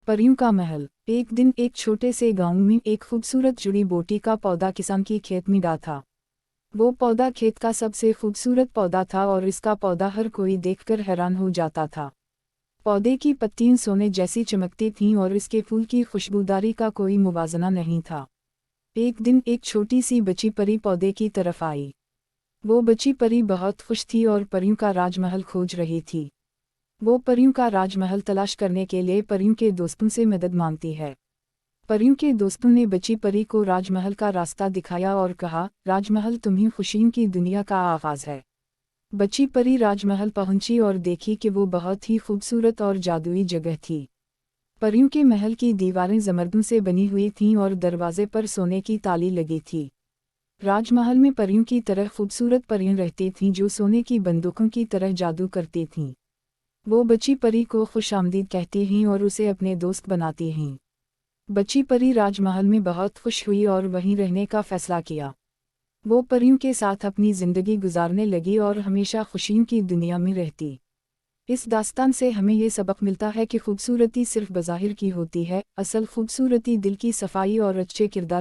परियों का महल। एक दिन एक छोटे से गांव में एक खूबसूरत जुड़ी बूटी का पौधा किसान की खेत में डाला था। वो पौधा खेत का सबसे खूबसूरत पौधा था और इसका पौधा हर कोई देखकर हैरान हो जाता था। पौधे की पत्तियां सोने जैसी चमकती थीं और इसके फूल की खुशबूदारी का कोई मुवाजना नहीं था। एक दिन एक छोटी सी बच्ची परी पौधे की तरफ आई। वो बच्ची परी बहुत खुश थी और परियों का राजमहल खोज रही थी। वो परियों का राजमहल तलाश करने के लिए परियों के दोस्तों से मदद मांगती है। परियों के दोस्तों ने बच्ची परी को राजमहल का रास्ता दिखाया और कहा, राजमहल तुम्हीं खुशियों की दुनिया का आगाज है। बच्ची परी राजमहल पहुंची और देखी कि वो बहुत ही खूबसूरत और जादुई जगह थी। परियों के महल की दीवारें जमरदों से बनी हुई थीं और दरवाजे पर सोने की ताली लगी थी। राजमहल में परियों की तरह खूबसूरत परियां रहती थीं जो सोने की बंदूकों की तरह जादू करती थीं। वो बच्ची परी को खुशामदीद कहती हैं और उसे अपने दोस्त बनाती हैं। बच्ची परी राजमहल में बहुत खुश हुई और वहीं रहने का फैसला किया। वो परियों के साथ अपनी ज़िंदगी गुजारने लगी और हमेशा खुशियों की दुनिया में रहती। इस दास्तान से हमें ये सबक मिलता है कि खूबसूरती सिर्फ बज़ाहिर की होती है, असल खूबसूरती दिल की सफाई और अच्छे किरदार